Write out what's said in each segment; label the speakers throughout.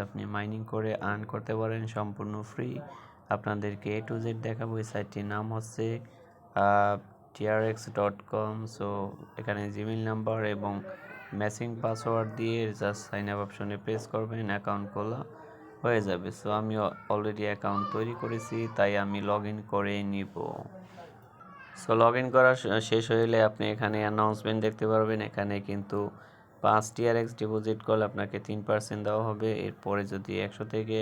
Speaker 1: আপনি মাইনিং করে আর্ন করতে পারেন সম্পূর্ণ ফ্রি। আপনাদেরকে A to Z দেখাবো। এই সাইটটির নাম হচ্ছে trx.com। সো এখানে জিমেইল নাম্বার এবং ম্যাচিং পাসওয়ার্ড দিয়ে জাস্ট সাইন আপ অপশনে প্রেস করবেন, অ্যাকাউন্ট খোলা হয়ে যাবে। সো আমি অলরেডি অ্যাকাউন্ট তৈরি করেছি, তাই আমি লগ ইন করে নিব। সো লগ ইন করা শেষ হলে আপনি এখানে অ্যানাউন্সমেন্ট দেখতে পারবেন। এখানে কিন্তু 5 TRX ডিপোজিট করলে আপনাকে 3% দেওয়া হবে। এরপরে যদি 100 থেকে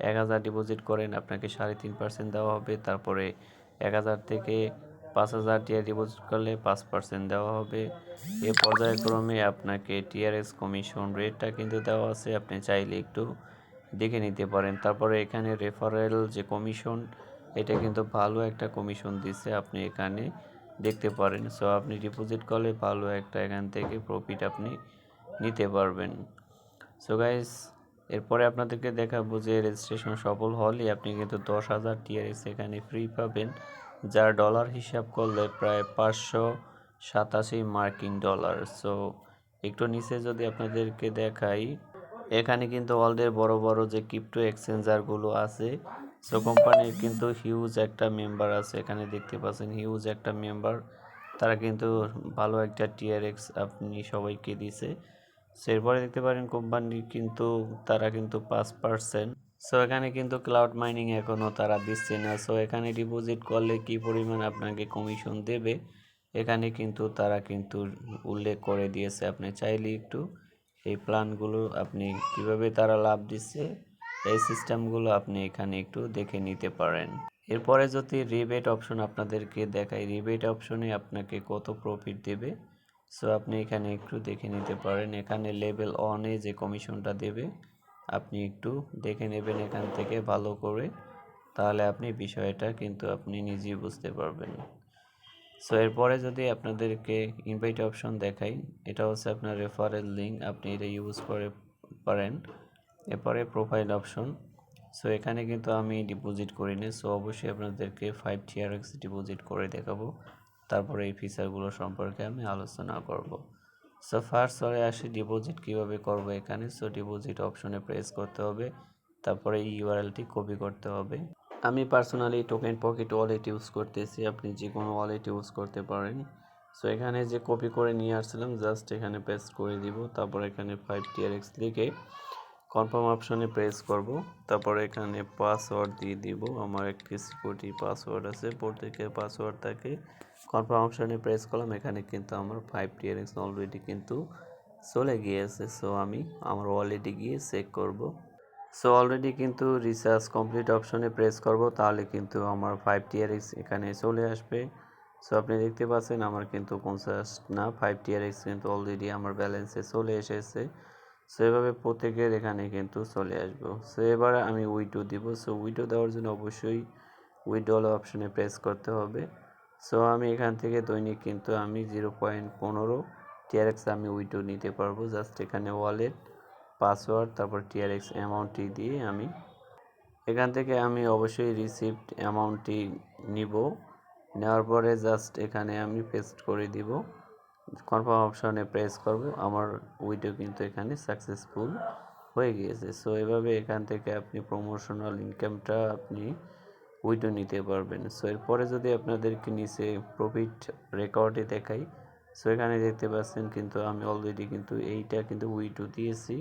Speaker 1: 1000 ডিপোজিট করেন আপনাকে 3.5% দেওয়া হবে। তারপরে 1000 থেকে 5000 টিআর ডিপোজিট করলে 5% দেওয়া হবে। এ পর্যায়ক্রমে আপনাকে TRX কমিশন রেটটা কিন্তু দেওয়া আছে, আপনি চাইলে একটু দেখে নিতে পারেন। তারপরে এখানে রেফারেল যে কমিশন, এটা কিন্তু ভালো একটা কমিশন দিচ্ছে, আপনি এখানে দেখতে পারেন। সো আপনি ডিপোজিট করলে ভালো একটা এখান থেকে প্রফিট আপনি নিতে পারবেন। সো গাইস, এরপরে আপনাদেরকে দেখাবো যে রেজিস্ট্রেশন সফল হলে আপনি কিন্তু 10,000 TRX এখানে ফ্রি পাবেন, যার ডলার হিসাব করলে প্রায় 587 মার্কিন ডলার। সো একটু নিচে যদি আপনাদেরকে দেখাই, এখানে কিন্তু ওয়ার্ল্ডের বড় বড় যে ক্রিপ্টো এক্সচেঞ্জারগুলো আছে, সো কোম্পানির কিন্তু হিউজ একটা মেম্বার আছে, এখানে দেখতে পাচ্ছেন হিউজ একটা মেম্বার। তারা কিন্তু ভালো একটা TRX আপনি সবাইকে দিছে। সো এরপরে দেখতে পারেন কোম্পানি কিন্তু তারা কিন্তু 5%। সো এখানে কিন্তু ক্লাউড মাইনিং এখনও তারা দিচ্ছে না। সো এখানে ডিপোজিট করলে কি পরিমাণ আপনাকে কমিশন দেবে এখানে কিন্তু তারা কিন্তু উল্লেখ করে দিয়েছে। আপনি চাইলে একটু এই প্ল্যানগুলো আপনি কিভাবে তারা লাভ দিচ্ছে, এই সিস্টেমগুলো আপনি এখানে একটু দেখে নিতে পারেন। এরপরে যদি রিবেট অপশন আপনাদেরকে দেখাই, রিবেট অপশনে আপনাকে কত প্রফিট দেবে, সো আপনি এখানে একটু দেখে নিতে পারেন। এখানে লেভেল 1-এ যে কমিশনটা দেবে আপনি একটু দেখে নেবেন এখান থেকে ভালো করে, তাহলে আপনি বিষয়টা কিন্তু আপনি নিজেই বুঝতে পারবেন। সো এরপরে যদি আপনাদেরকে ইনভাইট অপশন দেখাই, এটা হচ্ছে আপনার রেফারেল লিঙ্ক, আপনি এটা ইউজ করে পারেন। এরপরে প্রোফাইল অপশন, সো এখানে কিন্তু আমি ডিপোজিট করিনি, সো অবশ্যই আপনাদেরকে 5 TRX ডিপোজিট করে দেখাবো, তারপরে এই ফিচারগুলো সম্পর্কে আমি আলোচনা করব। সো ফার্স্ট চলে আসি ডিপোজিট কিভাবে করব এখানে। সো ডিপোজিট অপশনে প্রেস করতে হবে, তারপরে ইউআরএলটি কপি করতে হবে। আমি personally token pocket wallet use করতেছি, আপনি যে কোনো ওয়ালেট ইউজ করতে পারেন। সো এখানে যে কপি করে নিয়ে আসছিলাম জাস্ট এখানে পেস্ট করে দিব, তারপর এখানে 5 TRX লিখে কনফার্ম অপশনে প্রেস করব, তারপরে এখানে পাসওয়ার্ড দিয়ে দিব। আমার একটি সিকিউরিটি পাসওয়ার্ড আছে, প্রত্যেকের পাসওয়ার্ড থাকে। কনফার্ম অপশনে প্রেস করলাম, এখানে কিন্তু আমার 5 TRX অলরেডি কিন্তু চলে গিয়েছে। সো আমি আমার ওয়ালেটে গিয়ে চেক করব। সো অলরেডি কিন্তু রিচার্জ কমপ্লিট অপশনে প্রেস করব, তাহলে কিন্তু আমার 5 TRX এখানে চলে আসবে। সো আপনি দেখতে পাচ্ছেন আমার কিন্তু 50 না 5 TRX কিন্তু অলরেডি আমার ব্যালেন্সে চলে এসেছে। সো এভাবে প্রত্যেকের এখানে কিন্তু চলে আসবো। সো এবার আমি উইথড্র দিব। সো উইথড্র দেওয়ার জন্য অবশ্যই উইথড্রল অপশনে প্রেস করতে হবে। সো আমি এখান থেকে দৈনিক কিন্তু আমি 0.15 TRX আমি উইথড্র নিতে পারবো। জাস্ট এখানে ওয়ালেট পাসওয়ার্ড তারপর TRX অ্যামাউন্টটি দিয়ে আমি এখান থেকে আমি অবশ্যই রিসিপ্ট অ্যামাউন্টটি নিব। নেওয়ার পরে জাস্ট এখানে আমি পেস্ট করে দিব, কনফার্ম অপশনে প্রেস করব, আমার উইথড্র কিন্তু এখানে সাকসেসফুল হয়ে গিয়েছে। সো এভাবে এখান থেকে আপনি প্রমোশনাল ইনকামটা আপনি উইথড্র নিতে পারবেন। সো এরপরে যদি আপনাদেরকে নিচে প্রফিট রেকর্ডে দেখাই, সো এখানে দেখতে পাচ্ছেন কিন্তু আমি অলরেডি কিন্তু এইটা কিন্তু উইথড্র দিয়েছি।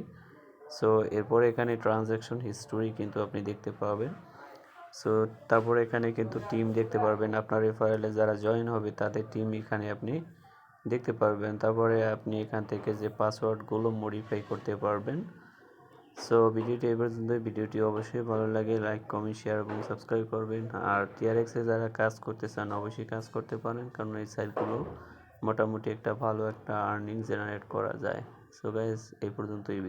Speaker 1: সো এরপরে এখানে ট্রানজ্যাকশন হিস্টোরি কিন্তু আপনি দেখতে পাবেন। সো তারপরে এখানে কিন্তু টিম দেখতে পারবেন, আপনার রেফারেলে যারা জয়েন হবে তাদের টিম এখানে আপনি দেখতে পারবেন। তারপরে আপনি এখান থেকে যে পাসওয়ার্ডগুলো মডিফাই করতে পারবেন। সো ভিডিওটি এই পর্যন্ত। ভিডিওটি অবশ্যই ভালো লাগে লাইক কমেন্ট শেয়ার এবং সাবস্ক্রাইব করবেন। আর TRX-এ যারা কাজ করতে চান অবশ্যই কাজ করতে পারেন, কারণ এই সাইটগুলো মোটামুটি একটা ভালো একটা আর্নিং জেনারেট করা যায়। সো গাইস, এই পর্যন্তই।